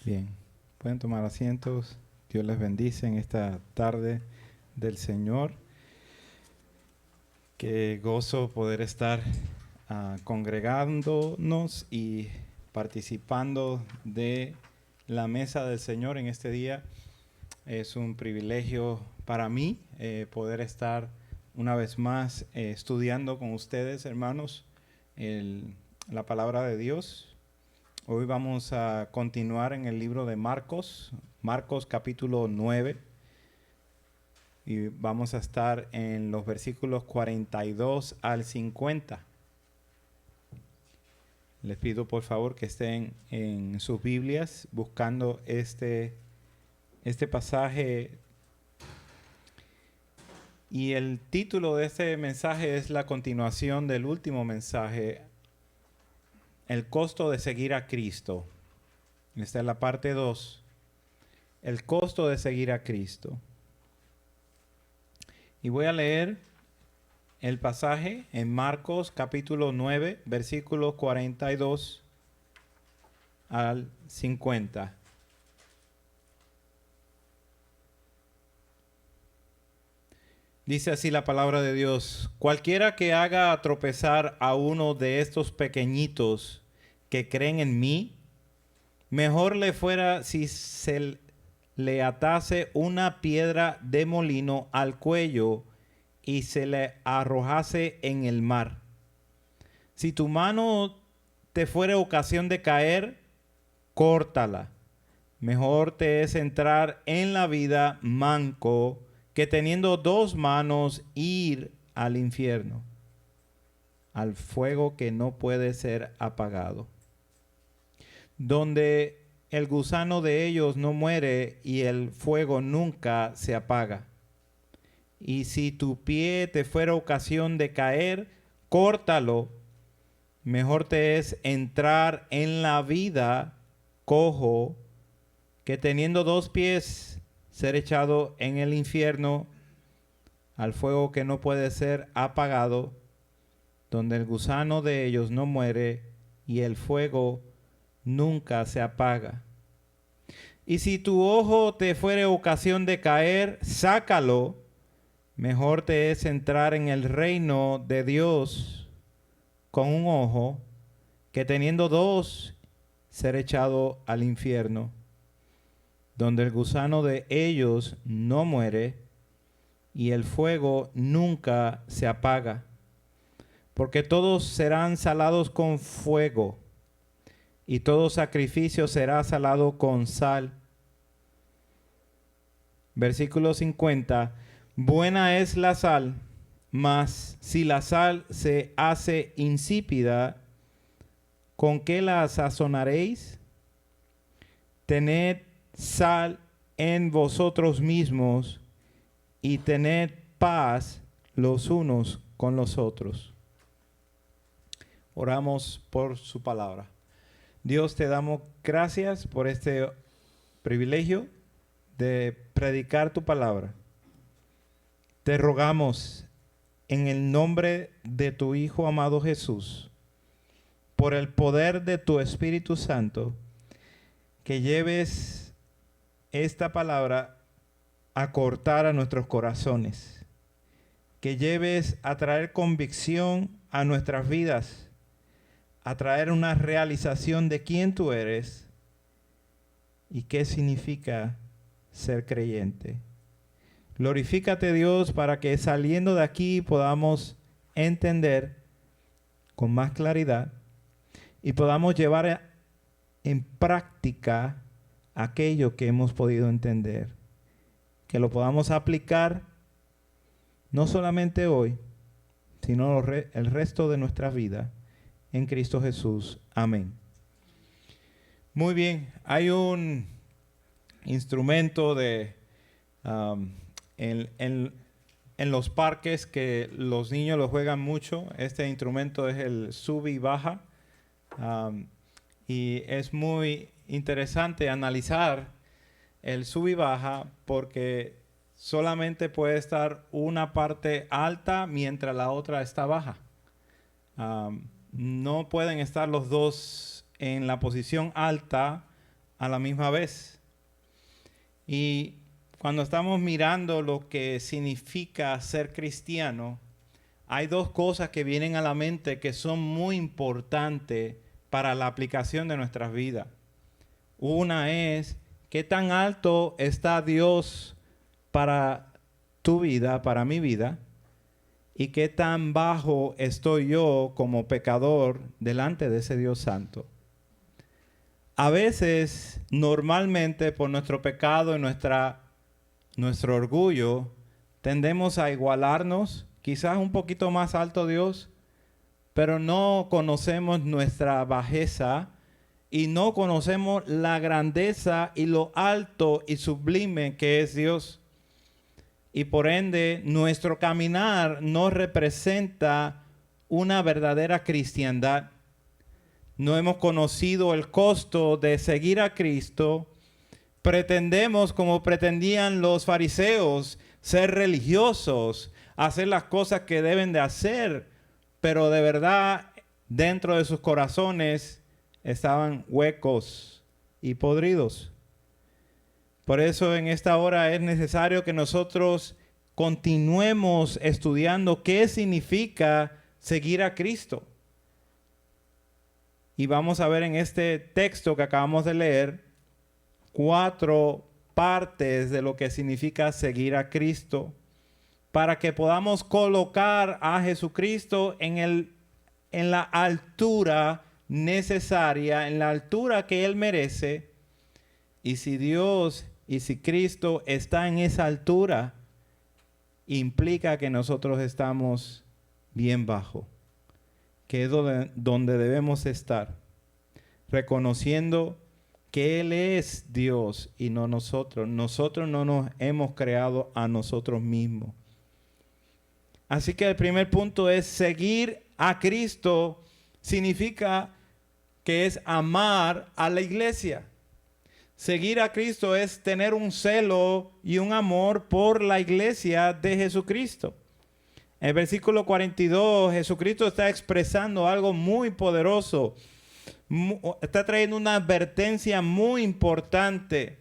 Bien, pueden tomar asientos. Dios les bendice en esta tarde del Señor. Qué gozo poder estar congregándonos y participando de la mesa del Señor en este día. Es un privilegio para mí poder estar una vez más estudiando con ustedes, hermanos, la palabra de Dios. Hoy vamos a continuar en el libro de Marcos, Marcos capítulo 9, y vamos a estar en los versículos 42 al 50. Les pido por favor que estén en sus Biblias buscando este pasaje. Y el título de este mensaje es la continuación del último mensaje, el costo de seguir a Cristo. Esta es la parte 2, el costo de seguir a Cristo. Y voy a leer el pasaje en Marcos capítulo 9, versículos 42 al 50. Dice así la palabra de Dios: cualquiera que haga tropezar a uno de estos pequeñitos que creen en mí, mejor le fuera si se le atase una piedra de molino al cuello y se le arrojase en el mar. Si tu mano te fuere ocasión de caer, córtala. Mejor te es entrar en la vida manco que teniendo dos manos ir al infierno, al fuego que no puede ser apagado, donde el gusano de ellos no muere y el fuego nunca se apaga. Y si tu pie te fuera ocasión de caer, córtalo. Mejor te es entrar en la vida cojo que teniendo dos pies ser echado en el infierno, al fuego que no puede ser apagado, donde el gusano de ellos no muere y el fuego nunca se apaga. Y si tu ojo te fuere ocasión de caer, sácalo. Mejor te es entrar en el reino de Dios con un ojo que teniendo dos ser echado al infierno, donde el gusano de ellos no muere y el fuego nunca se apaga, porque todos serán salados con fuego y todo sacrificio será salado con sal. Versículo 50. Buena es la sal, mas si la sal se hace insípida, ¿con qué la sazonaréis? Tened sal en vosotros mismos y tened paz los unos con los otros. Oramos por su palabra. Dios, te damos gracias por este privilegio de predicar tu palabra. Te rogamos en el nombre de tu Hijo amado Jesús, por el poder de tu Espíritu Santo, que lleves esta palabra a cortar a nuestros corazones, que lleves a traer convicción a nuestras vidas, a traer una realización de quién tú eres y qué significa ser creyente. Glorifícate, Dios, para que saliendo de aquí podamos entender con más claridad y podamos llevar en práctica aquello que hemos podido entender. Que lo podamos aplicar no solamente hoy, sino el resto de nuestra vida en Cristo Jesús. Amén. Muy bien, hay un instrumento en los parques que los niños lo juegan mucho. Este instrumento es el sube y baja. Y es muy interesante analizar el sub y baja porque solamente puede estar una parte alta mientras la otra está baja. No pueden estar los dos en la posición alta a la misma vez. Y cuando estamos mirando lo que significa ser cristiano, hay dos cosas que vienen a la mente que son muy importantes para la aplicación de nuestras vidas. Una es, ¿qué tan alto está Dios para tu vida, para mi vida? ¿Y qué tan bajo estoy yo como pecador delante de ese Dios santo? A veces, normalmente, por nuestro pecado y nuestro orgullo, tendemos a igualarnos, quizás un poquito más alto Dios, pero no conocemos nuestra bajeza y no conocemos la grandeza y lo alto y sublime que es Dios. Y por ende, nuestro caminar no representa una verdadera cristiandad. No hemos conocido el costo de seguir a Cristo. Pretendemos, como pretendían los fariseos, ser religiosos, hacer las cosas que deben de hacer, pero de verdad, dentro de sus corazones estaban huecos y podridos. Por eso en esta hora es necesario que nosotros continuemos estudiando qué significa seguir a Cristo. Y vamos a ver en este texto que acabamos de leer 4 partes de lo que significa seguir a Cristo, para que podamos colocar a Jesucristo en la altura necesaria, en la altura que Él merece. Y si Dios y si Cristo está en esa altura, implica que nosotros estamos bien bajo, que es donde debemos estar, reconociendo que Él es Dios y no nosotros. Nosotros no nos hemos creado a nosotros mismos. Así que el primer punto es seguir a Cristo, significa que es amar a la iglesia. Seguir a Cristo es tener un celo y un amor por la iglesia de Jesucristo. En el versículo 42, Jesucristo está expresando algo muy poderoso. Está trayendo una advertencia muy importante.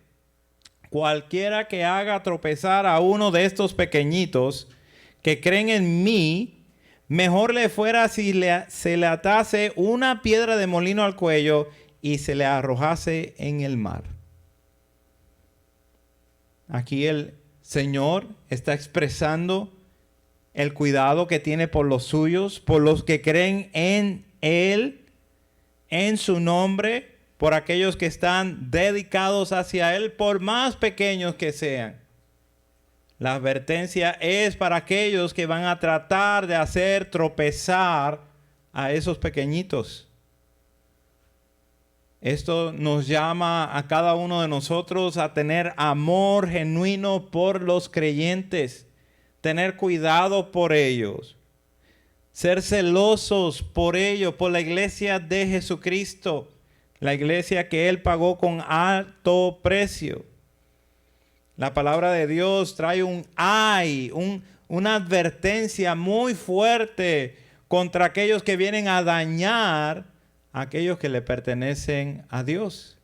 Cualquiera que haga tropezar a uno de estos pequeñitos que creen en mí, mejor le fuera si se le atase una piedra de molino al cuello y se le arrojase en el mar. Aquí el Señor está expresando el cuidado que tiene por los suyos, por los que creen en Él, en su nombre, por aquellos que están dedicados hacia Él, por más pequeños que sean. La advertencia es para aquellos que van a tratar de hacer tropezar a esos pequeñitos. Esto nos llama a cada uno de nosotros a tener amor genuino por los creyentes, tener cuidado por ellos, ser celosos por ellos, por la iglesia de Jesucristo, la iglesia que Él pagó con alto precio. La palabra de Dios trae una advertencia muy fuerte contra aquellos que vienen a dañar aquellos que le pertenecen a Dios.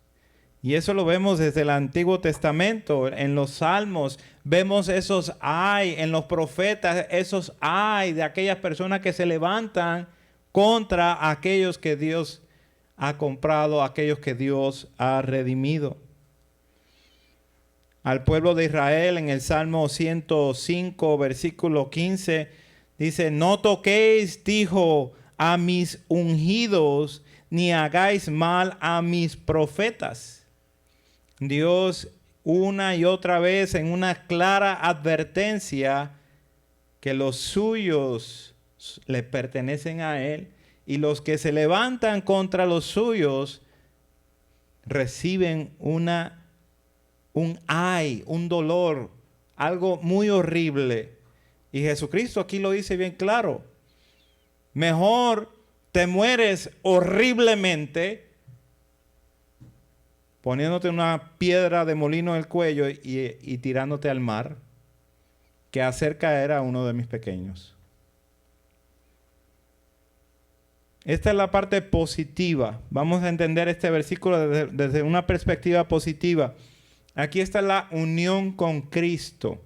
Y eso lo vemos desde el Antiguo Testamento, en los Salmos, vemos esos ay, en los profetas, esos ay de aquellas personas que se levantan contra aquellos que Dios ha comprado, aquellos que Dios ha redimido. Al pueblo de Israel en el Salmo 105, versículo 15, dice, no toquéis, dijo, a mis ungidos, ni hagáis mal a mis profetas. Dios una y otra vez en una clara advertencia que los suyos le pertenecen a Él y los que se levantan contra los suyos reciben un dolor, algo muy horrible. Y Jesucristo aquí lo dice bien claro. Mejor te mueres horriblemente poniéndote una piedra de molino en el cuello y tirándote al mar, que hacer caer a uno de mis pequeños. Esta es la parte positiva. Vamos a entender este versículo desde una perspectiva positiva. Aquí está la unión con Cristo.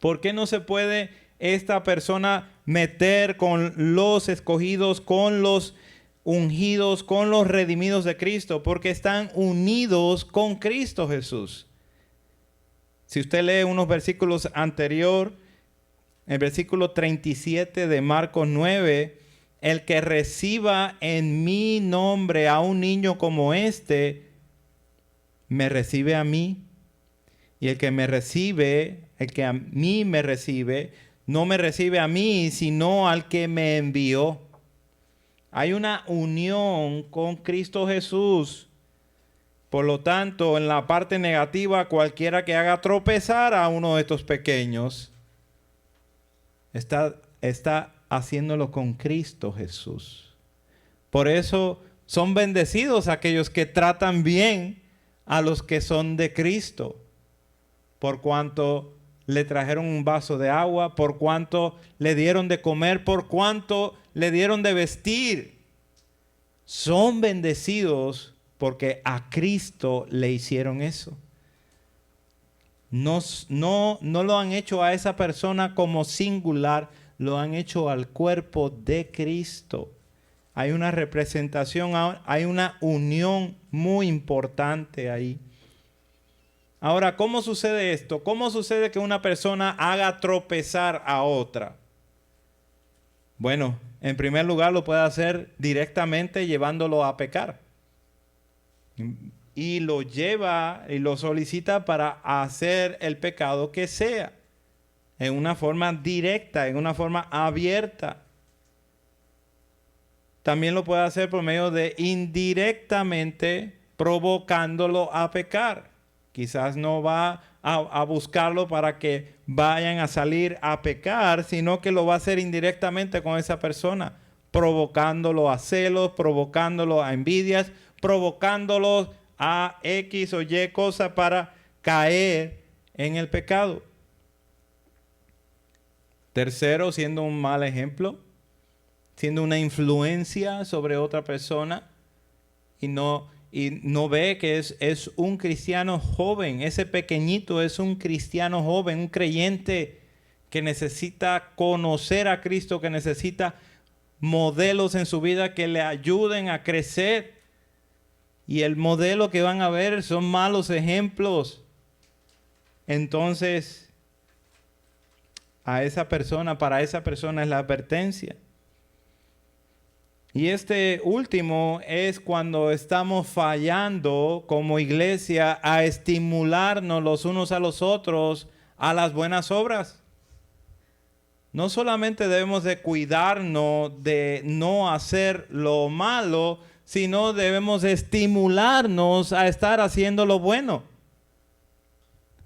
¿Por qué no se puede esta persona meter con los escogidos, con los ungidos, con los redimidos de Cristo? Porque están unidos con Cristo Jesús. Si usted lee unos versículos anterior, el versículo 37 de Marcos 9, el que reciba en mi nombre a un niño como este, me recibe a mí. Y el que me recibe, el que a mí me recibe, no me recibe a mí, sino al que me envió. Hay una unión con Cristo Jesús. Por lo tanto, en la parte negativa, cualquiera que haga tropezar a uno de estos pequeños, está haciéndolo con Cristo Jesús. Por eso son bendecidos aquellos que tratan bien a los que son de Cristo. Por cuanto le trajeron un vaso de agua, por cuanto le dieron de comer, por cuanto le dieron de vestir. Son bendecidos porque a Cristo le hicieron eso. No lo han hecho a esa persona como singular, lo han hecho al cuerpo de Cristo. Hay una representación, hay una unión muy importante ahí. Ahora, ¿cómo sucede esto? ¿Cómo sucede que una persona haga tropezar a otra? Bueno, en primer lugar lo puede hacer directamente llevándolo a pecar. Y lo lleva y lo solicita para hacer el pecado que sea. En una forma directa, en una forma abierta. También lo puede hacer por medio de indirectamente provocándolo a pecar. Quizás no va a buscarlo para que vayan a salir a pecar, sino que lo va a hacer indirectamente con esa persona, provocándolo a celos, provocándolo a envidias, provocándolo a X o Y cosa para caer en el pecado. Tercero, siendo un mal ejemplo, siendo una influencia sobre otra persona y no ve que es un cristiano joven. Ese pequeñito es un cristiano joven, un creyente que necesita conocer a Cristo, que necesita modelos en su vida que le ayuden a crecer. Y el modelo que van a ver son malos ejemplos. Entonces, para esa persona es la advertencia. Y este último es cuando estamos fallando como iglesia a estimularnos los unos a los otros a las buenas obras. No solamente debemos de cuidarnos de no hacer lo malo, sino debemos de estimularnos a estar haciendo lo bueno.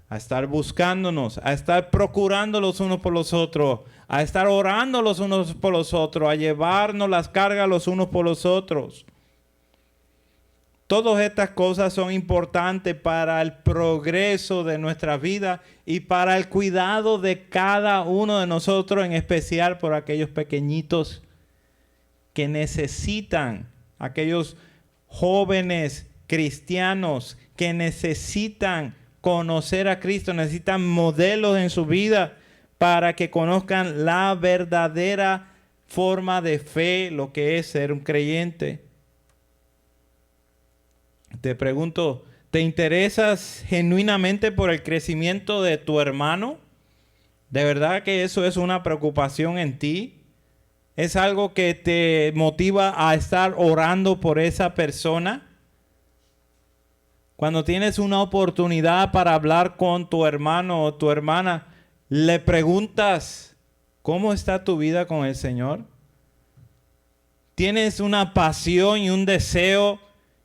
A estar buscándonos, a estar procurando los unos por los otros, a estar orando los unos por los otros, a llevarnos las cargas los unos por los otros. Todas estas cosas son importantes para el progreso de nuestra vida y para el cuidado de cada uno de nosotros, en especial por aquellos pequeñitos que necesitan, aquellos jóvenes cristianos que necesitan conocer a Cristo, necesitan modelos en su vida para que conozcan la verdadera forma de fe, lo que es ser un creyente. Te pregunto, ¿te interesas genuinamente por el crecimiento de tu hermano? ¿De verdad que eso es una preocupación en ti? ¿Es algo que te motiva a estar orando por esa persona? Cuando tienes una oportunidad para hablar con tu hermano o tu hermana, le preguntas, ¿cómo está tu vida con el Señor? ¿Tienes una pasión y un deseo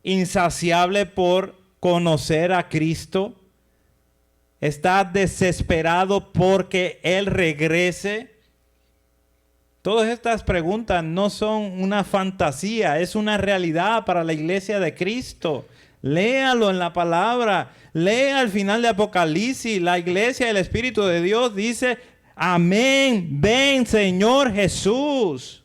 insaciable por conocer a Cristo? ¿Estás desesperado porque Él regrese? Todas estas preguntas no son una fantasía, es una realidad para la iglesia de Cristo. Léalo en la palabra, lea al final de Apocalipsis, la iglesia del Espíritu de Dios dice, amén, ven Señor Jesús.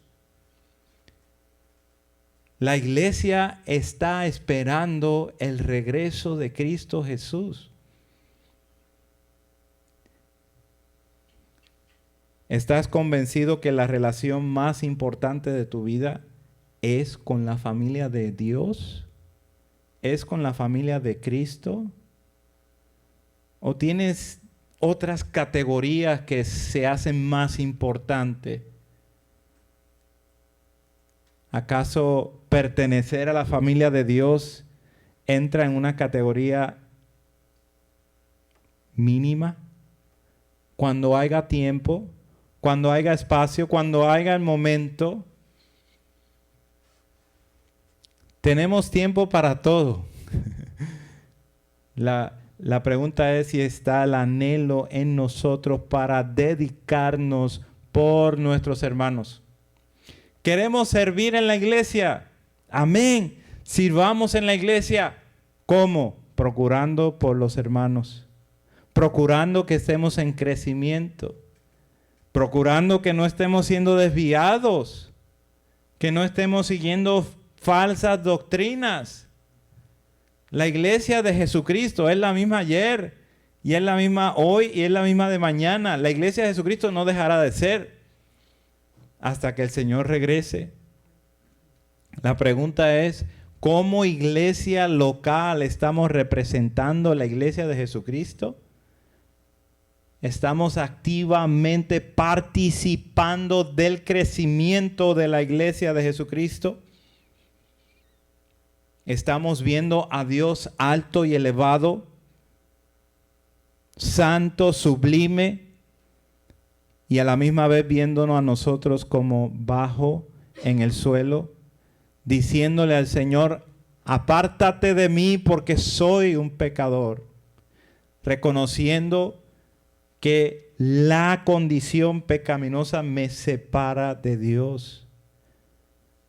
La iglesia está esperando el regreso de Cristo Jesús. ¿Estás convencido que la relación más importante de tu vida es con la familia de Dios? ¿Es con la familia de Cristo? ¿O tienes otras categorías que se hacen más importantes? ¿Acaso pertenecer a la familia de Dios entra en una categoría mínima? Cuando haya tiempo, cuando haya espacio, cuando haya el momento, tenemos tiempo para todo. La pregunta es si está el anhelo en nosotros para dedicarnos por nuestros hermanos. Queremos servir en la iglesia. Amén. Sirvamos en la iglesia. ¿Cómo? Procurando por los hermanos. Procurando que estemos en crecimiento. Procurando que no estemos siendo desviados. Que no estemos siguiendo falsas doctrinas. La iglesia de Jesucristo es la misma ayer, y es la misma hoy, y es la misma de mañana. La iglesia de Jesucristo no dejará de ser hasta que el Señor regrese. La pregunta es, ¿cómo iglesia local estamos representando la iglesia de Jesucristo? ¿Estamos activamente participando del crecimiento de la iglesia de Jesucristo? ¿Estamos viendo a Dios alto y elevado, santo, sublime, y a la misma vez viéndonos a nosotros como bajo en el suelo, diciéndole al Señor, apártate de mí porque soy un pecador, reconociendo que la condición pecaminosa me separa de Dios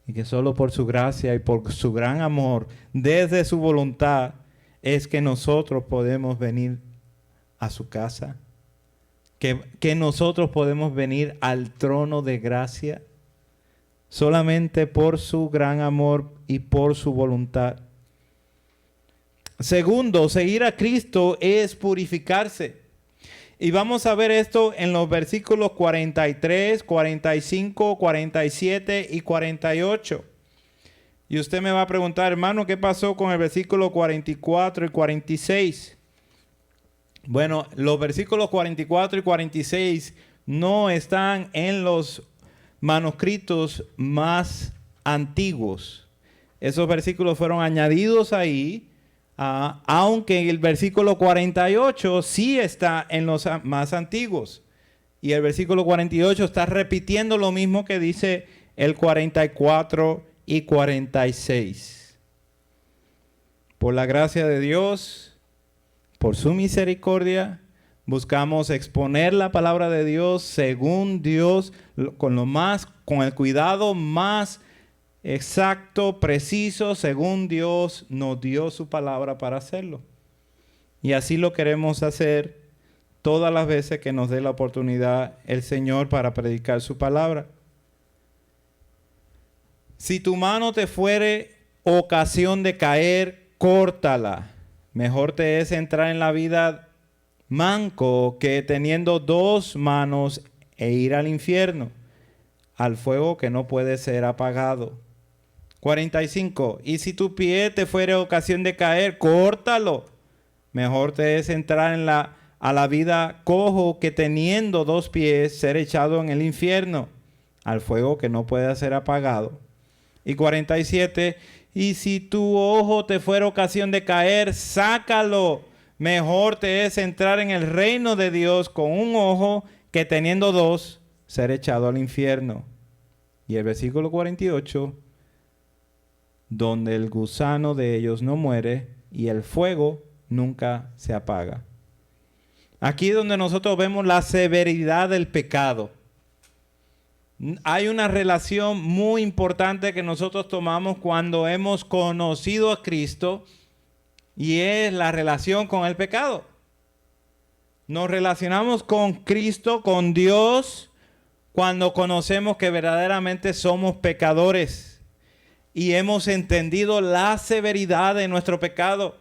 y que solo por su gracia y por su gran amor, desde su voluntad, es que nosotros podemos venir a su casa, que nosotros podemos venir al trono de gracia, solamente por su gran amor y por su voluntad. Segundo, seguir a Cristo es purificarse. Y vamos a ver esto en los versículos 43, 45, 47 y 48. Y usted me va a preguntar, hermano, ¿qué pasó con el versículo 44 y 46? Bueno, los versículos 44 y 46 no están en los manuscritos más antiguos. Esos versículos fueron añadidos ahí, aunque el versículo 48 sí está en los más antiguos. Y el versículo 48 está repitiendo lo mismo que dice el 44 y 46. Por la gracia de Dios, por su misericordia, buscamos exponer la palabra de Dios según Dios, con el cuidado más exacto, preciso, según Dios nos dio su palabra para hacerlo. Y así lo queremos hacer todas las veces que nos dé la oportunidad el Señor para predicar su palabra. Si tu mano te fuere ocasión de caer, córtala. Mejor te es entrar en la vida manco que teniendo dos manos e ir al infierno, al fuego que no puede ser apagado. 45. Y si tu pie te fuere ocasión de caer, córtalo. Mejor te es entrar a la vida cojo que teniendo dos pies ser echado en el infierno, al fuego que no puede ser apagado. Y 47. Y si tu ojo te fuera ocasión de caer, sácalo. Mejor te es entrar en el reino de Dios con un ojo que teniendo dos ser echado al infierno. Y el versículo 48. Donde el gusano de ellos no muere y el fuego nunca se apaga. Aquí es donde nosotros vemos la severidad del pecado. Hay una relación muy importante que nosotros tomamos cuando hemos conocido a Cristo y es la relación con el pecado. Nos relacionamos con Cristo, con Dios, cuando conocemos que verdaderamente somos pecadores. y hemos entendido la severidad de nuestro pecado.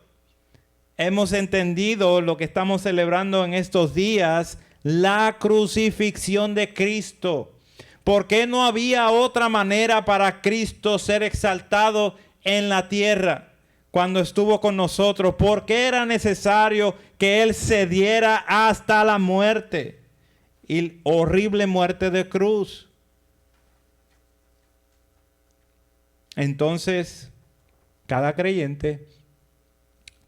Hemos entendido lo que estamos celebrando en estos días, la crucifixión de Cristo. ¿Por qué no había otra manera para Cristo ser exaltado en la tierra cuando estuvo con nosotros? ¿Por qué era necesario que Él cediera hasta la muerte? Y horrible muerte de cruz. Entonces, cada creyente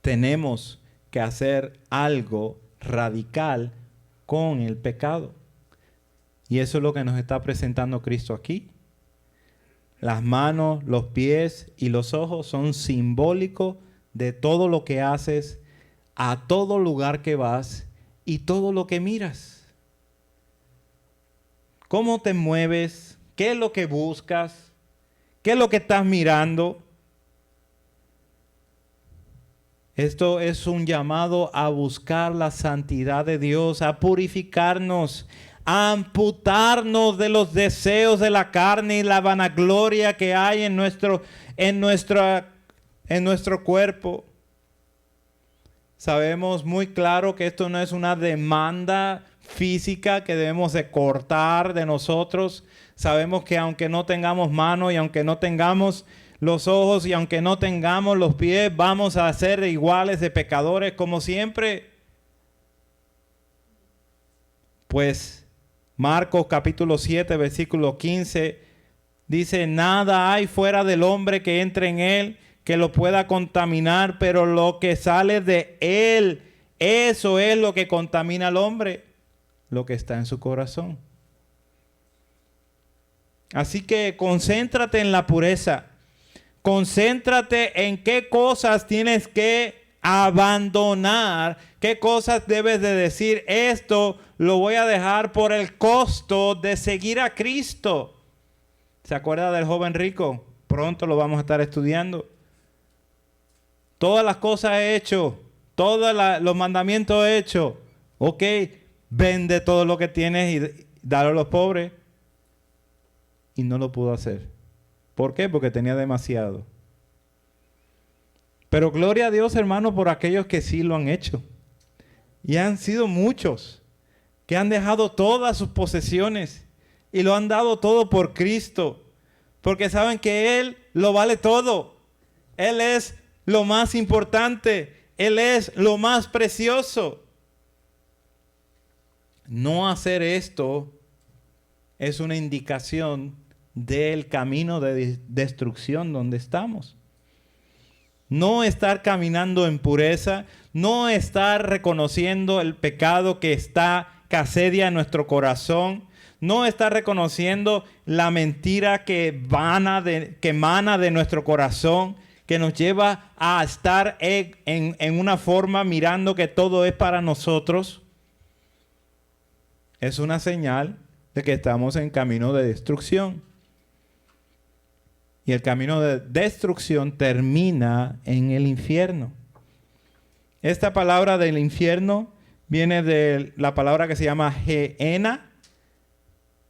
tenemos que hacer algo radical con el pecado. Y eso es lo que nos está presentando Cristo aquí. Las manos, los pies y los ojos son simbólicos de todo lo que haces, a todo lugar que vas y todo lo que miras. ¿Cómo te mueves? ¿Qué es lo que buscas? ¿Qué es lo que estás mirando? Esto es un llamado a buscar la santidad de Dios, a purificarnos, a amputarnos de los deseos de la carne y la vanagloria que hay en nuestro cuerpo. Sabemos muy claro que esto no es una demanda física que debemos de cortar de nosotros. Sabemos que aunque no tengamos manos y aunque no tengamos los ojos y aunque no tengamos los pies, vamos a ser iguales de pecadores como siempre. Pues Marcos capítulo 7 versículo 15 dice: nada hay fuera del hombre que entre en él que lo pueda contaminar, pero lo que sale de él, eso es lo que contamina al hombre, lo que está en su corazón. Así que concéntrate en la pureza. Concéntrate en qué cosas tienes que abandonar, qué cosas debes de decir: esto lo voy a dejar por el costo de seguir a Cristo. ¿Se acuerda del joven rico? Pronto lo vamos a estar estudiando. Todas las cosas he hecho, todos los mandamientos he hecho. Ok, vende todo lo que tienes y dalo a los pobres. Y no lo pudo hacer. ¿Por qué? Porque tenía demasiado. Pero gloria a Dios, hermano, por aquellos que sí lo han hecho. Y han sido muchos que han dejado todas sus posesiones y lo han dado todo por Cristo. Porque saben que Él lo vale todo. Él es lo más importante. Él es lo más precioso. No hacer esto es una indicación del camino de destrucción donde estamos. No estar caminando en pureza, no estar reconociendo el pecado que asedia en nuestro corazón, no estar reconociendo la mentira que emana de nuestro corazón, que nos lleva a estar en una forma mirando que todo es para nosotros. Es una señal de que estamos en camino de destrucción. Y el camino de destrucción termina en el infierno. Esta palabra del infierno viene de la palabra que se llama Gehenna.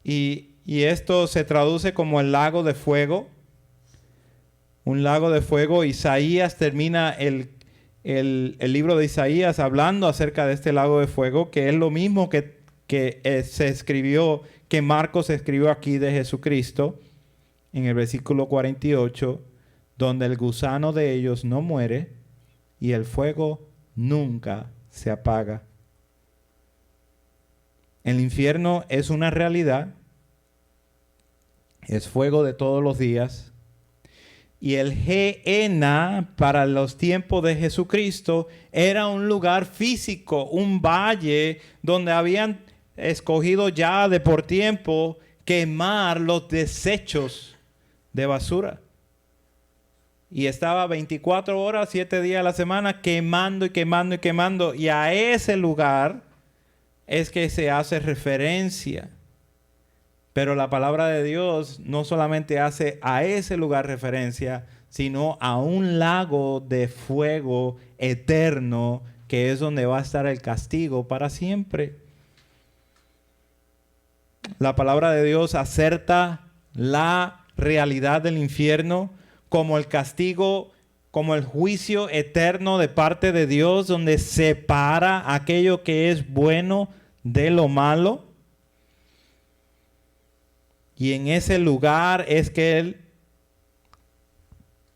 Y esto se traduce como el lago de fuego. Un lago de fuego. Isaías termina el libro de Isaías hablando acerca de este lago de fuego, que es lo mismo que se escribió, que Marcos escribió aquí de Jesucristo. En el versículo 48, donde el gusano de ellos no muere y el fuego nunca se apaga. El infierno es una realidad, es fuego de todos los días. Y el Gehenna para los tiempos de Jesucristo era un lugar físico, un valle donde habían escogido ya de por tiempo quemar los desechos de basura. Y estaba 24 horas, 7 días a la semana quemando y quemando y quemando. Y a ese lugar es que se hace referencia. Pero la palabra de Dios no solamente hace a ese lugar referencia, sino a un lago de fuego eterno, que es donde va a estar el castigo para siempre. La palabra de Dios acerta la realidad del infierno como el castigo, como el juicio eterno de parte de Dios, donde separa aquello que es bueno de lo malo. Y en ese lugar es que Él,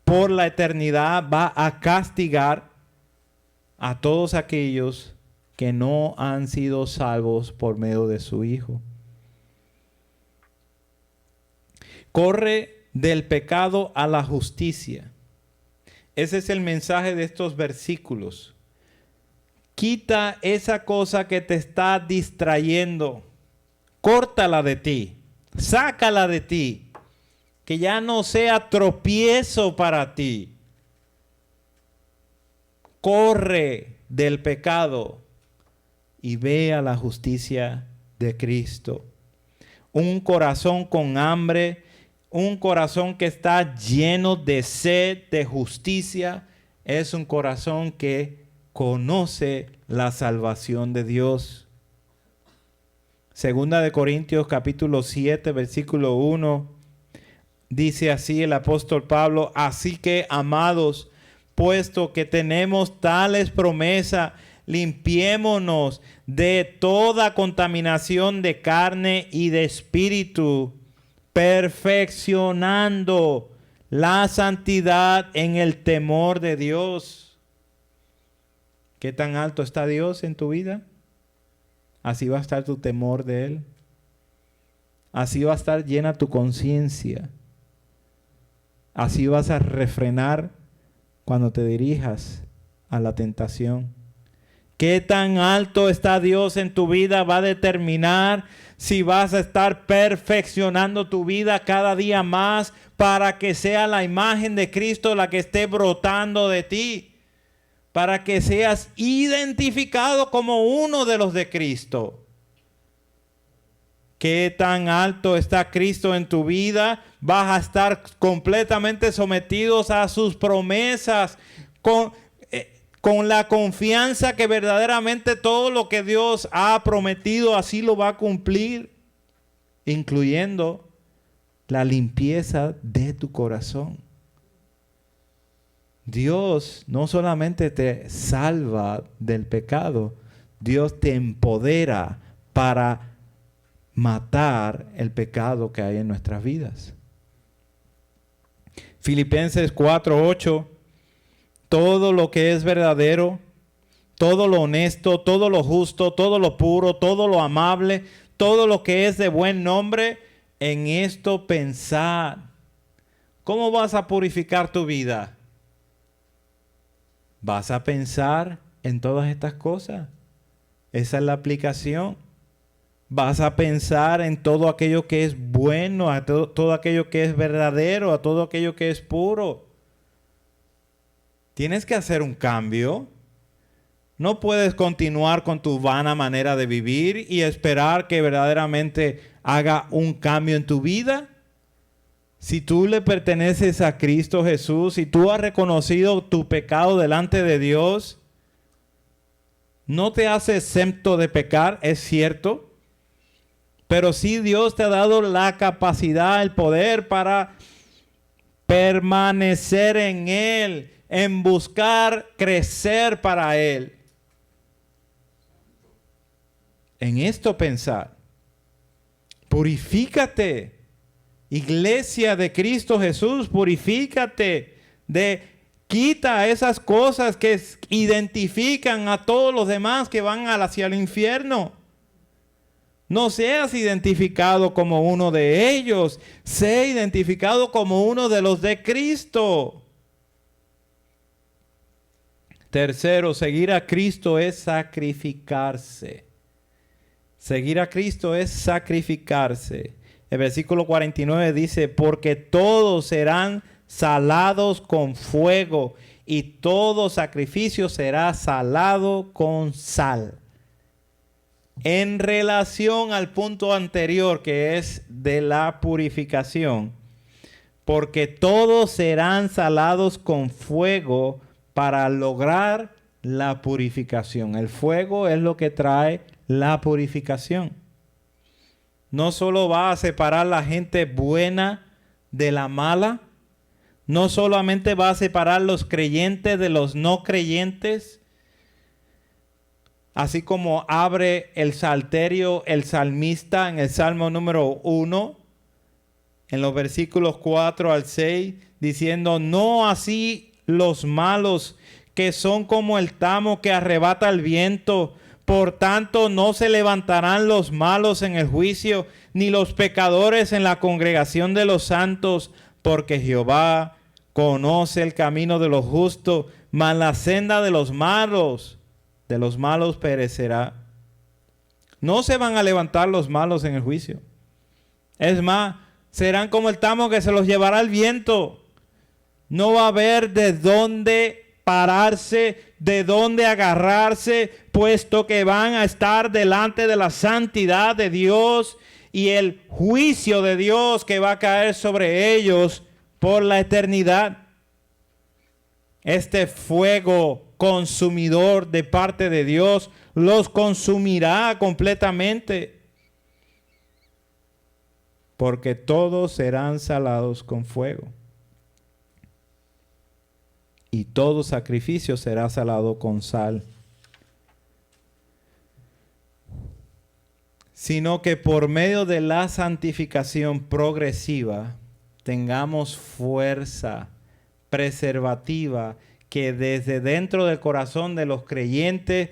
por la eternidad, va a castigar a todos aquellos que no han sido salvos por medio de su Hijo. Corre del pecado a la justicia. Ese es el mensaje de estos versículos. Quita esa cosa que te está distrayendo. Córtala de ti. Sácala de ti. Que ya no sea tropiezo para ti. Corre del pecado y ve a la justicia de Cristo. Un corazón con hambre, un corazón que está lleno de sed de justicia, es un corazón que conoce la salvación de Dios. Segunda de Corintios capítulo 7, versículo 1, dice así el apóstol Pablo: así que, amados, puesto que tenemos tales promesas, limpiémonos de toda contaminación de carne y de espíritu, perfeccionando la santidad en el temor de Dios. ¿Qué tan alto está Dios en tu vida? Así va a estar tu temor de Él. Así va a estar llena tu conciencia. Así vas a refrenar cuando te dirijas a la tentación. ¿Qué tan alto está Dios en tu vida? Va a determinar si vas a estar perfeccionando tu vida cada día más para que sea la imagen de Cristo la que esté brotando de ti. Para que seas identificado como uno de los de Cristo. ¿Qué tan alto está Cristo en tu vida? Vas a estar completamente sometidos a sus promesas, con la confianza que verdaderamente todo lo que Dios ha prometido así lo va a cumplir, incluyendo la limpieza de tu corazón. Dios no solamente te salva del pecado, Dios te empodera para matar el pecado que hay en nuestras vidas. Filipenses 4:8, todo lo que es verdadero, todo lo honesto, todo lo justo, todo lo puro, todo lo amable, todo lo que es de buen nombre, en esto pensad. ¿Cómo vas a purificar tu vida? ¿Vas a pensar en todas estas cosas? Esa es la aplicación. Vas a pensar en todo aquello que es bueno, a todo aquello que es verdadero, a todo aquello que es puro. Tienes que hacer un cambio. No puedes continuar con tu vana manera de vivir y esperar que verdaderamente haga un cambio en tu vida. Si tú le perteneces a Cristo Jesús, si tú has reconocido tu pecado delante de Dios, no te hace exento de pecar, es cierto, pero sí Dios te ha dado la capacidad, el poder para permanecer en Él, en buscar crecer para Él. En esto pensar, purifícate. Iglesia de Cristo Jesús, purifícate, quita esas cosas que identifican a todos los demás que van hacia el infierno. No seas identificado como uno de ellos, sé identificado como uno de los de Cristo. Tercero, seguir a Cristo es sacrificarse. Seguir a Cristo es sacrificarse. El versículo 49 dice, porque todos serán salados con fuego y todo sacrificio será salado con sal. En relación al punto anterior que es de la purificación, porque todos serán salados con fuego para lograr la purificación. El fuego es lo que trae la purificación. No solo va a separar la gente buena de la mala, No solamente va a separar los creyentes de los no creyentes, así como abre el salterio el salmista en el Salmo número 1, en los versículos 4 al 6, diciendo: no así los malos, que son como el tamo que arrebata el viento. Por tanto, no se levantarán los malos en el juicio, ni los pecadores en la congregación de los santos, porque Jehová conoce el camino de los justos, mas la senda de los malos perecerá. No se van a levantar los malos en el juicio. Es más, serán como el tamo que se los llevará el viento. No va a haber de dónde pararse, de dónde agarrarse, puesto que van a estar delante de la santidad de Dios y el juicio de Dios que va a caer sobre ellos por la eternidad. Este fuego consumidor de parte de Dios los consumirá completamente, porque todos serán salados con fuego, y todo sacrificio será salado con sal. Sino que por medio de la santificación progresiva tengamos fuerza preservativa, que desde dentro del corazón de los creyentes,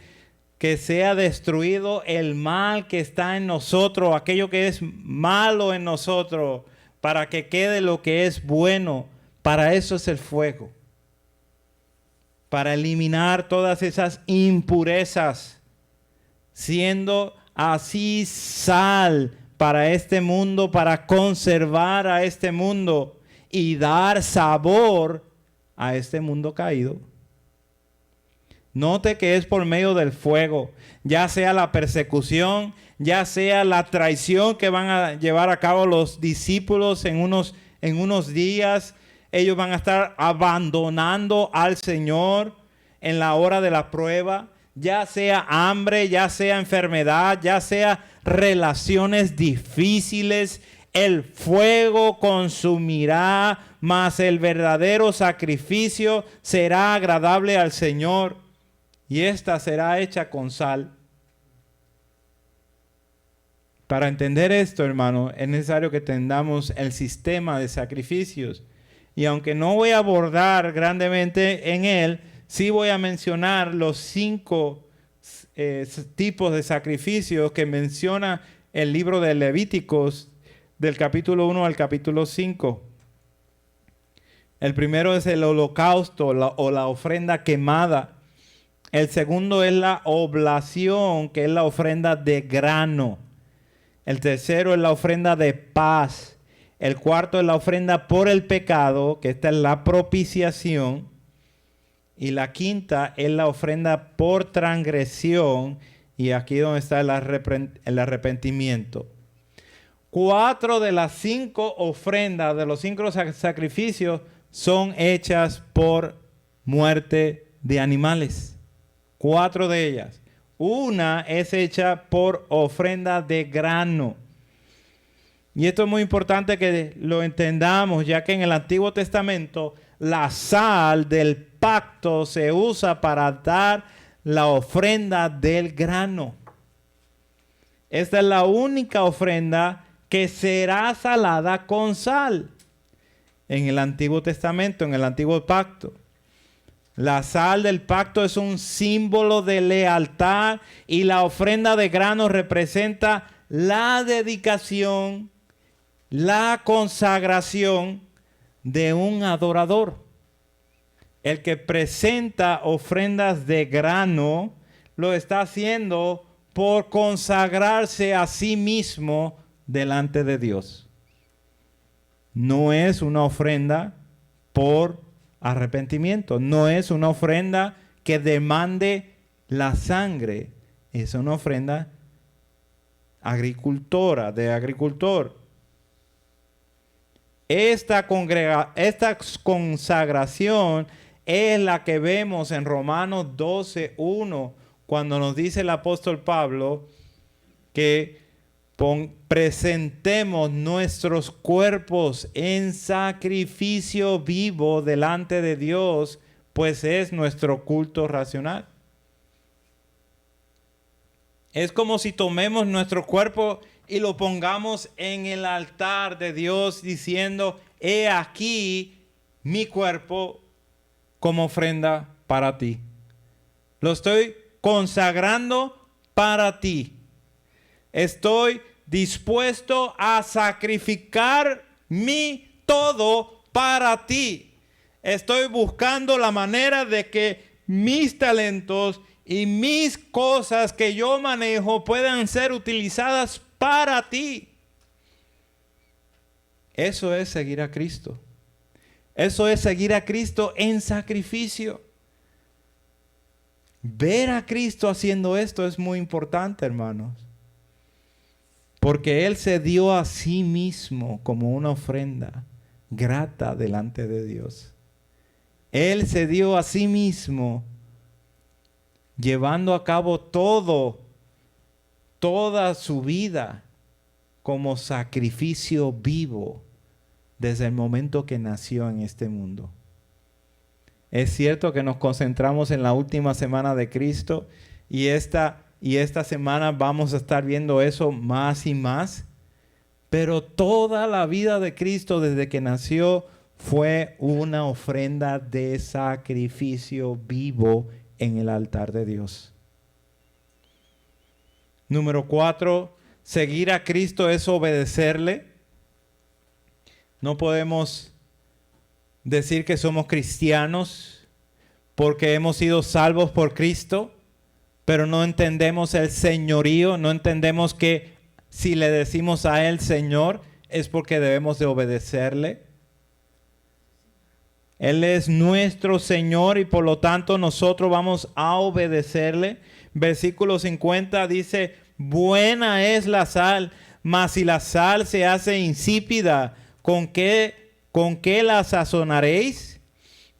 que sea destruido el mal que está en nosotros, aquello que es malo en nosotros, para que quede lo que es bueno. Para eso es el fuego, para eliminar todas esas impurezas, siendo así sal para este mundo, para conservar a este mundo y dar sabor a este mundo caído. Note que es por medio del fuego, ya sea la persecución, ya sea la traición que van a llevar a cabo los discípulos en unos días. Ellos van a estar abandonando al Señor en la hora de la prueba, ya sea hambre, ya sea enfermedad, ya sea relaciones difíciles. El fuego consumirá, mas el verdadero sacrificio será agradable al Señor, y esta será hecha con sal. Para entender esto, hermano, es necesario que entendamos el sistema de sacrificios. Y aunque no voy a abordar grandemente en él, sí voy a mencionar los 5 tipos de sacrificios que menciona el libro de Levíticos, del capítulo 1 al capítulo 5. El primero es el holocausto o la ofrenda quemada. El segundo es la oblación, que es la ofrenda de grano. El tercero es la ofrenda de paz. El cuarto es la ofrenda por el pecado, que esta es la propiciación. Y la quinta es la ofrenda por transgresión, y aquí donde está el arrepentimiento. 4 de las 5 ofrendas, de los 5 sacrificios, son hechas por muerte de animales. 4 de ellas. Una es hecha por ofrenda de grano. Y esto es muy importante que lo entendamos, ya que en el Antiguo Testamento la sal del pacto se usa para dar la ofrenda del grano. Esta es la única ofrenda que será salada con sal en el Antiguo Testamento, en el Antiguo Pacto. La sal del pacto es un símbolo de lealtad, y la ofrenda de grano representa la dedicación, la consagración de un adorador. El que presenta ofrendas de grano lo está haciendo por consagrarse a sí mismo delante de Dios. No es una ofrenda por arrepentimiento, no es una ofrenda que demande la sangre, es una ofrenda de agricultor. Esta consagración es la que vemos en Romanos 12:1, cuando nos dice el apóstol Pablo que presentemos nuestros cuerpos en sacrificio vivo delante de Dios, pues es nuestro culto racional. Es como si tomemos nuestro cuerpo y lo pongamos en el altar de Dios diciendo, he aquí mi cuerpo como ofrenda para ti. Lo estoy consagrando para ti. Estoy dispuesto a sacrificar mi todo para ti. Estoy buscando la manera de que mis talentos y mis cosas que yo manejo puedan ser utilizadas para ti. Eso es seguir a Cristo. Eso es seguir a Cristo en sacrificio. Ver a Cristo haciendo esto es muy importante, hermanos. Porque Él se dio a sí mismo como una ofrenda grata delante de Dios. Él se dio a sí mismo llevando a cabo toda su vida como sacrificio vivo desde el momento que nació en este mundo. Es cierto que nos concentramos en la última semana de Cristo y esta semana vamos a estar viendo eso más y más, pero toda la vida de Cristo desde que nació fue una ofrenda de sacrificio vivo en el altar de Dios. Número 4, seguir a Cristo es obedecerle. No podemos decir que somos cristianos porque hemos sido salvos por Cristo, pero no entendemos el señorío, no entendemos que si le decimos a Él Señor es porque debemos de obedecerle. Él es nuestro Señor y por lo tanto nosotros vamos a obedecerle. Versículo 50 dice, buena es la sal, mas si la sal se hace insípida, ¿con qué la sazonaréis?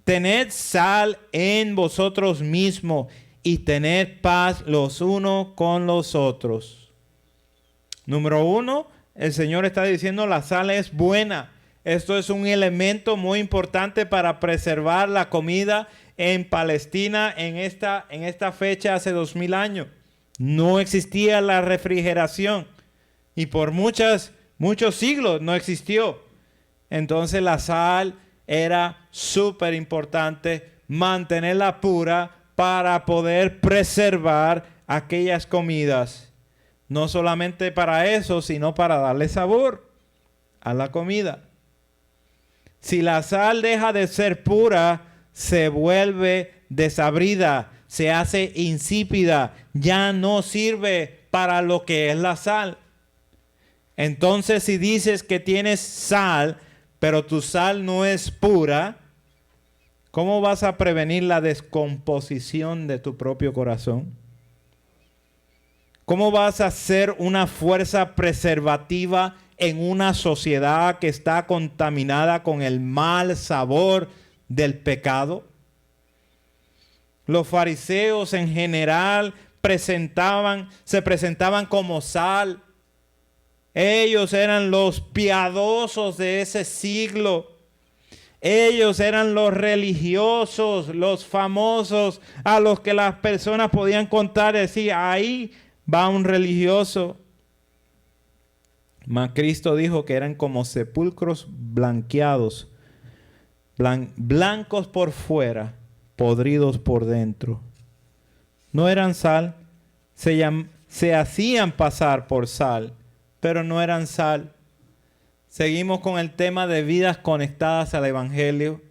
Tened sal en vosotros mismos y tened paz los unos con los otros. Número 1, el Señor está diciendo la sal es buena. Esto es un elemento muy importante para preservar la comida en Palestina en esta fecha hace 2000 años. No existía la refrigeración y por muchos siglos no existió. Entonces la sal era súper importante mantenerla pura para poder preservar aquellas comidas. No solamente para eso, sino para darle sabor a la comida. Si la sal deja de ser pura, se vuelve desabrida, se hace insípida, ya no sirve para lo que es la sal. Entonces, si dices que tienes sal, pero tu sal no es pura, ¿cómo vas a prevenir la descomposición de tu propio corazón? ¿Cómo vas a ser una fuerza preservativa en una sociedad que está contaminada con el mal sabor del pecado? Los fariseos en general se presentaban como sal. Ellos eran los piadosos de ese siglo. Ellos eran los religiosos, los famosos, a los que las personas podían contar y decir, ahí va un religioso. Mas Cristo dijo que eran como sepulcros blanqueados, blancos por fuera, podridos por dentro. No eran sal, se hacían pasar por sal, pero no eran sal. Seguimos con el tema de vidas conectadas al Evangelio.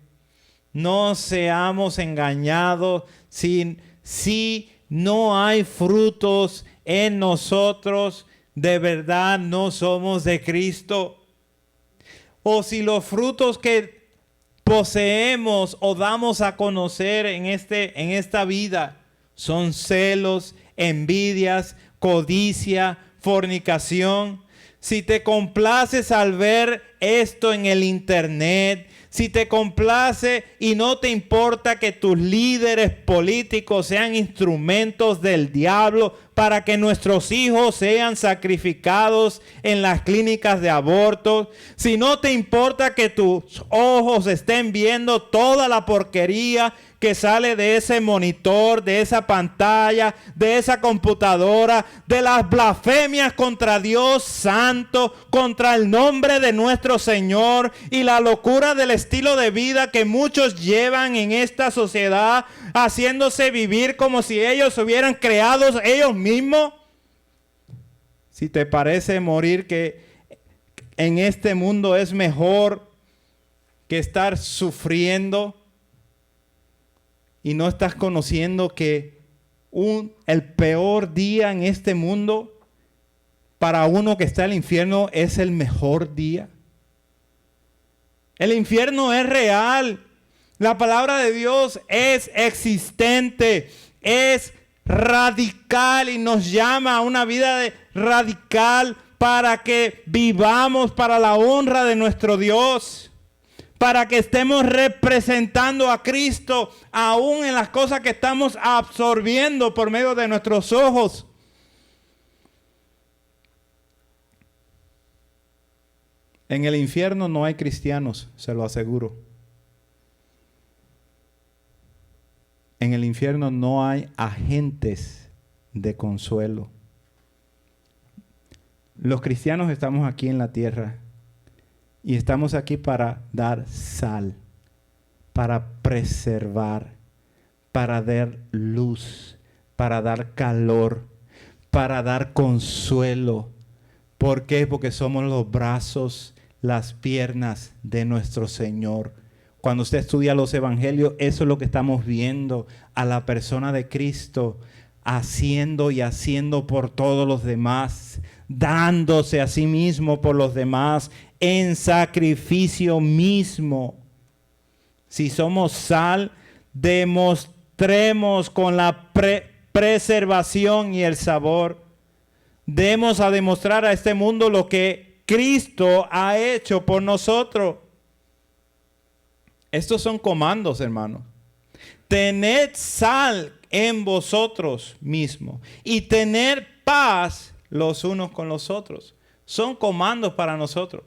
No seamos engañados si no hay frutos en nosotros. De verdad no somos de Cristo. O si los frutos que poseemos o damos a conocer en esta vida son celos, envidias, codicia, fornicación. Si te complaces al ver esto en el internet, si te complace y no te importa que tus líderes políticos sean instrumentos del diablo para que nuestros hijos sean sacrificados en las clínicas de aborto, si no te importa que tus ojos estén viendo toda la porquería que sale de ese monitor, de esa pantalla, de esa computadora, de las blasfemias contra Dios Santo, contra el nombre de nuestro Señor y la locura del estilo de vida que muchos llevan en esta sociedad, haciéndose vivir como si ellos hubieran creado ellos mismos. Si te parece morir que en este mundo es mejor que estar sufriendo, y no estás conociendo que el peor día en este mundo para uno que está en el infierno es el mejor día. El infierno es real. La palabra de Dios es existente, es radical y nos llama a una vida radical para que vivamos para la honra de nuestro Dios. Para que estemos representando a Cristo aún en las cosas que estamos absorbiendo por medio de nuestros ojos. En el infierno no hay cristianos, se lo aseguro. En el infierno no hay agentes de consuelo. Los cristianos estamos aquí en la tierra. Y estamos aquí para dar sal, para preservar, para dar luz, para dar calor, para dar consuelo. ¿Por qué? Porque somos los brazos, las piernas de nuestro Señor. Cuando usted estudia los evangelios, eso es lo que estamos viendo, a la persona de Cristo haciendo y haciendo por todos los demás, dándose a sí mismo por los demás en sacrificio mismo. Si somos sal, demostremos con la preservación y el sabor. Demos a demostrar a este mundo lo que Cristo ha hecho por nosotros. Estos son comandos, hermanos. Tened sal en vosotros mismos y tener paz los unos con los otros. Son comandos para nosotros.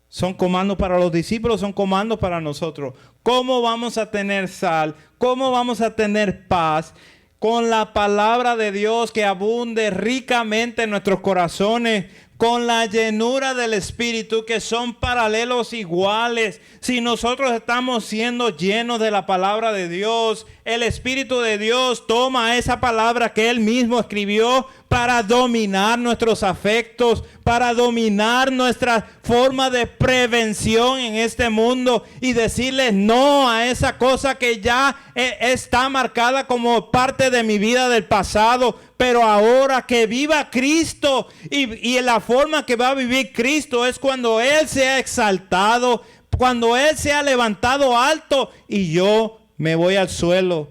Son comandos para los discípulos, son comandos para nosotros. ¿Cómo vamos a tener sal? ¿Cómo vamos a tener paz? Con la palabra de Dios que abunde ricamente en nuestros corazones, con la llenura del Espíritu, que son paralelos iguales. Si nosotros estamos siendo llenos de la palabra de Dios, el Espíritu de Dios toma esa palabra que Él mismo escribió para dominar nuestros afectos, para dominar nuestra forma de prevención en este mundo y decirle no a esa cosa que ya está marcada como parte de mi vida del pasado. Pero ahora que viva Cristo y en la forma que va a vivir Cristo es cuando Él se ha exaltado, cuando Él se ha levantado alto y yo me voy al suelo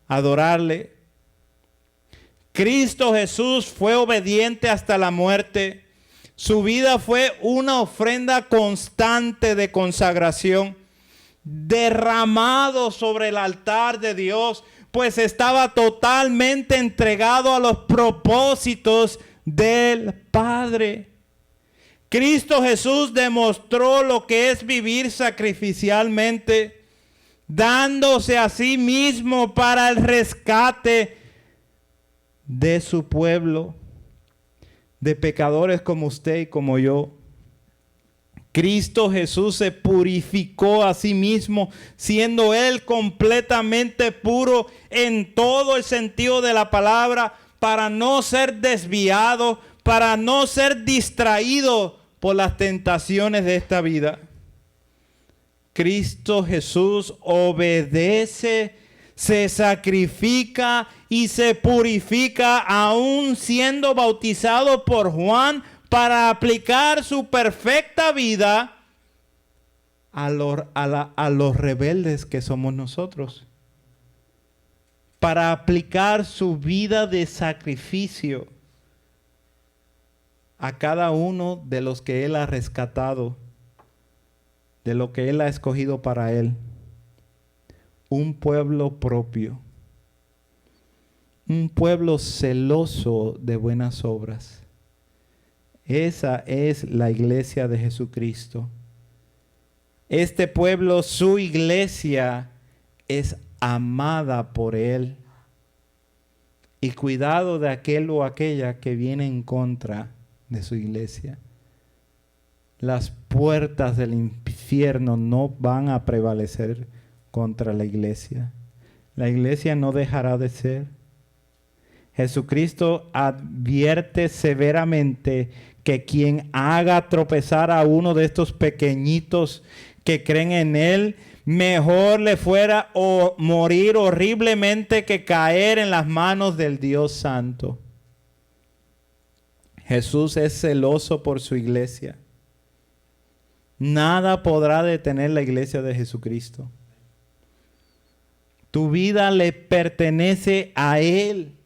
a adorarle. Cristo Jesús fue obediente hasta la muerte. Su vida fue una ofrenda constante de consagración, derramado sobre el altar de Dios, pues estaba totalmente entregado a los propósitos del Padre. Cristo Jesús demostró lo que es vivir sacrificialmente, dándose a sí mismo para el rescate de su pueblo, de pecadores como usted y como yo. Cristo Jesús se purificó a sí mismo, siendo Él completamente puro en todo el sentido de la palabra, para no ser desviado, para no ser distraído por las tentaciones de esta vida. Cristo Jesús obedece, se sacrifica y se purifica, aún siendo bautizado por Juan, para aplicar su perfecta vida a los rebeldes que somos nosotros. Para aplicar su vida de sacrificio a cada uno de los que Él ha rescatado, de lo que Él ha escogido para Él. Un pueblo propio. un pueblo celoso de buenas obras. Esa es la iglesia de Jesucristo. Este pueblo, su iglesia, es amada por Él. Y cuidado de aquel o aquella que viene en contra de su iglesia. Las puertas del infierno no van a prevalecer contra la iglesia. La iglesia no dejará de ser. Jesucristo advierte severamente que quien haga tropezar a uno de estos pequeñitos que creen en Él, mejor le fuera o morir horriblemente que caer en las manos del Dios Santo. Jesús es celoso por su iglesia. Nada podrá detener la iglesia de Jesucristo. Tu vida le pertenece a Él,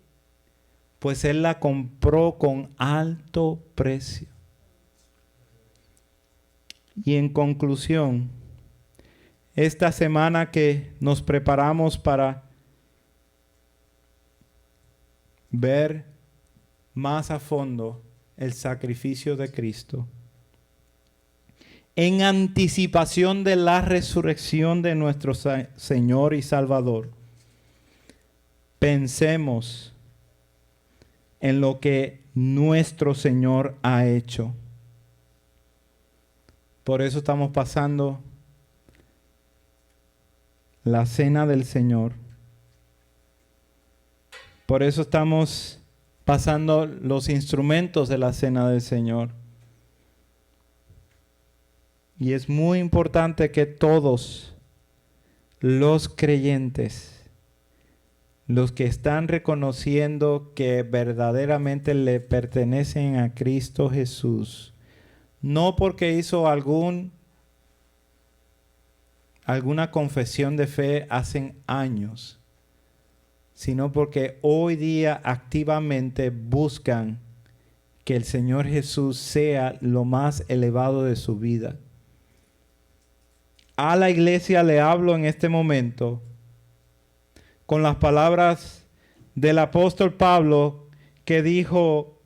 pues Él la compró con alto precio. Y en conclusión, esta semana que nos preparamos para ver más a fondo el sacrificio de Cristo, en anticipación de la resurrección de nuestro Señor y Salvador, pensemos en lo que nuestro Señor ha hecho. Por eso estamos pasando la cena del Señor. Por eso estamos pasando los instrumentos de la cena del Señor. Y es muy importante que todos los creyentes, los que están reconociendo que verdaderamente le pertenecen a Cristo Jesús, no porque hizo alguna confesión de fe hace años, sino porque hoy día activamente buscan que el Señor Jesús sea lo más elevado de su vida. A la iglesia le hablo en este momento con las palabras del apóstol Pablo, que dijo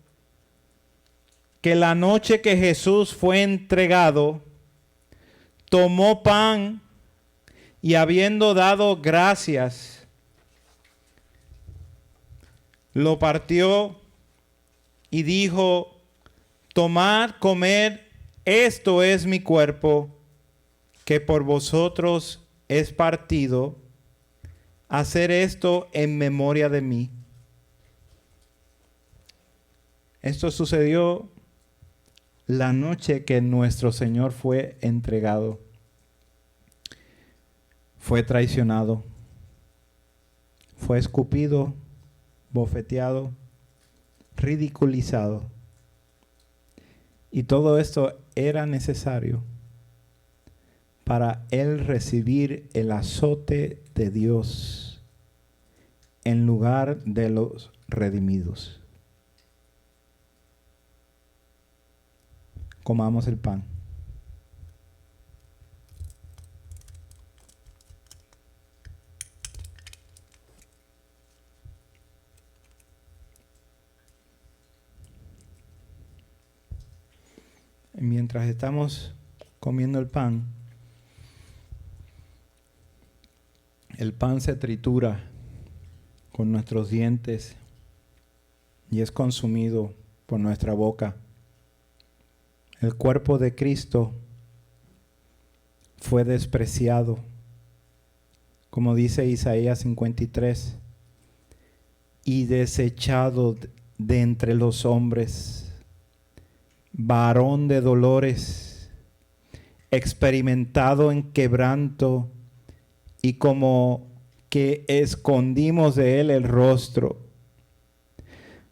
que la noche que Jesús fue entregado, tomó pan y habiendo dado gracias, lo partió y dijo: tomad, comed, esto es mi cuerpo, que por vosotros es partido. Hacer esto en memoria de mí. Esto sucedió la noche que nuestro Señor fue entregado. Fue traicionado. Fue escupido, bofeteado, ridiculizado. Y todo esto era necesario para Él recibir el azote de Dios en lugar de los redimidos. Comamos el pan. Mientras estamos comiendo el pan se tritura con nuestros dientes y es consumido por nuestra boca. El cuerpo de Cristo fue despreciado, como dice Isaías 53, y desechado de entre los hombres, varón de dolores, experimentado en quebranto, y como que escondimos de él el rostro.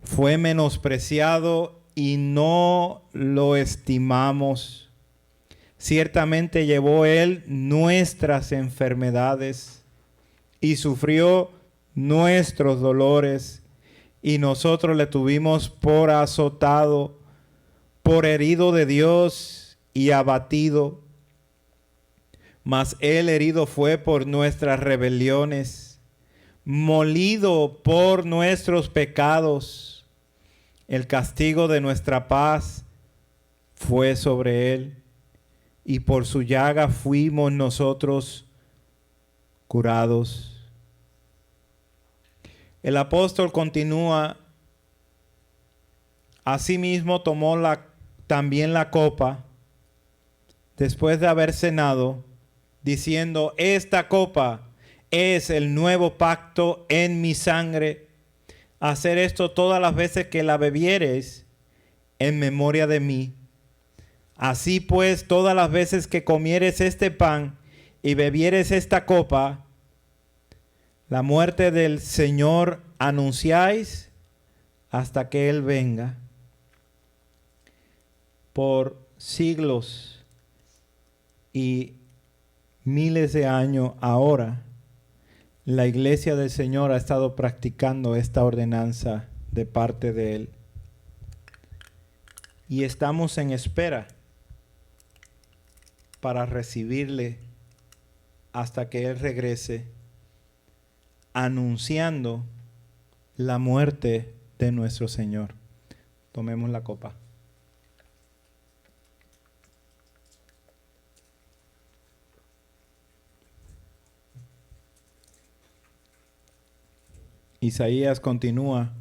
Fue menospreciado y no lo estimamos. Ciertamente llevó él nuestras enfermedades y sufrió nuestros dolores, y nosotros le tuvimos por azotado, por herido de Dios y abatido. Mas él herido fue por nuestras rebeliones, molido por nuestros pecados. El castigo de nuestra paz fue sobre él, y por su llaga fuimos nosotros curados. El apóstol continúa: asimismo tomó también la copa después de haber cenado, diciendo: esta copa es el nuevo pacto en mi sangre. Hacer esto todas las veces que la bebiereis en memoria de mí. Así pues, todas las veces que comieres este pan y bebieres esta copa, la muerte del Señor anunciáis hasta que Él venga. Por siglos y miles de años ahora, la iglesia del Señor ha estado practicando esta ordenanza de parte de Él. Y estamos en espera para recibirle hasta que Él regrese, anunciando la muerte de nuestro Señor. Tomemos la copa. Isaías continúa: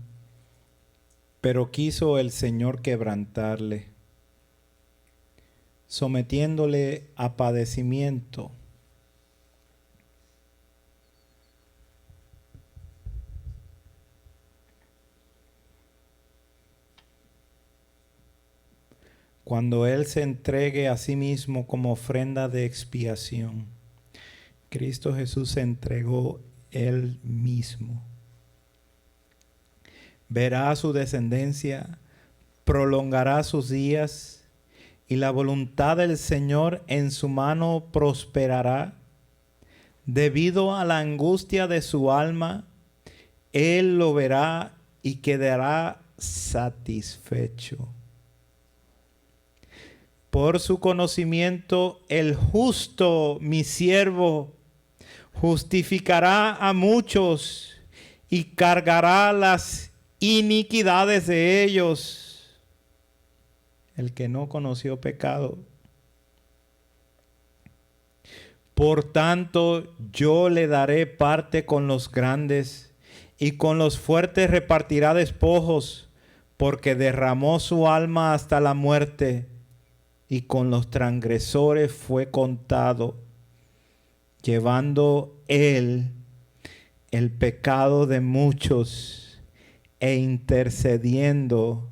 pero quiso el Señor quebrantarle, sometiéndole a padecimiento. Cuando Él se entregue a sí mismo como ofrenda de expiación. Cristo Jesús se entregó Él mismo. Verá su descendencia, prolongará sus días, y la voluntad del Señor en su mano prosperará. Debido a la angustia de su alma, Él lo verá y quedará satisfecho. Por su conocimiento, el justo, mi siervo, justificará a muchos y cargará las iniquidades de ellos. El que no conoció pecado. Por tanto, yo le daré parte con los grandes, y con los fuertes repartirá despojos, porque derramó su alma hasta la muerte, y con los transgresores fue contado, llevando él el pecado de muchos e intercediendo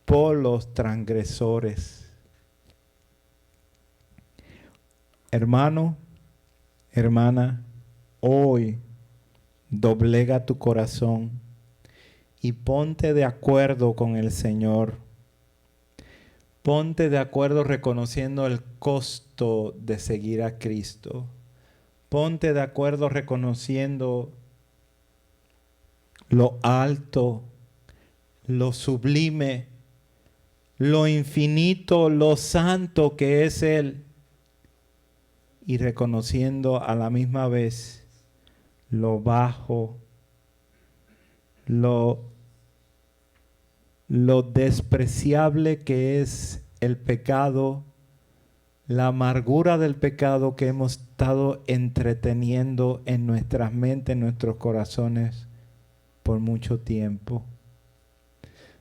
por los transgresores. Hermano, hermana, hoy doblega tu corazón y ponte de acuerdo con el Señor. Ponte de acuerdo reconociendo el costo de seguir a Cristo. Ponte de acuerdo reconociendo lo alto, lo sublime, lo infinito, lo santo que es Él. Y reconociendo a la misma vez lo bajo, lo despreciable que es el pecado, la amargura del pecado que hemos estado entreteniendo en nuestras mentes, en nuestros corazones por mucho tiempo.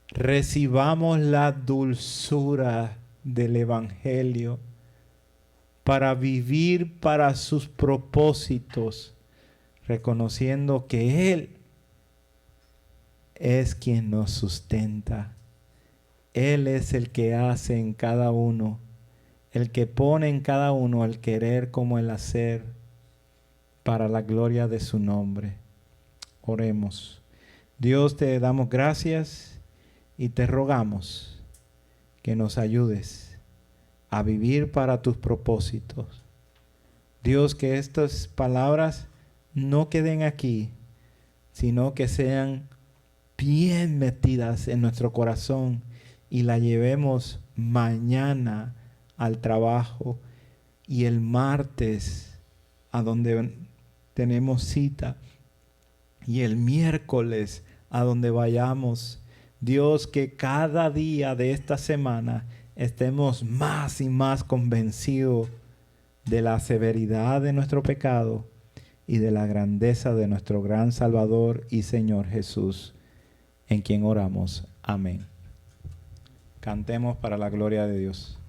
Recibamos la dulzura del Evangelio para vivir para sus propósitos, reconociendo que Él es quien nos sustenta. Él es el que hace en cada uno, el que pone en cada uno el querer como el hacer para la gloria de su nombre. Oremos. Dios, te damos gracias y te rogamos que nos ayudes a vivir para tus propósitos. Dios, que estas palabras no queden aquí, sino que sean bien metidas en nuestro corazón y la llevemos mañana al trabajo y el martes a donde tenemos cita y el miércoles a donde vayamos. Dios, que cada día de esta semana estemos más y más convencidos de la severidad de nuestro pecado y de la grandeza de nuestro gran Salvador y Señor Jesús, en quien oramos. Amén. Cantemos para la gloria de Dios.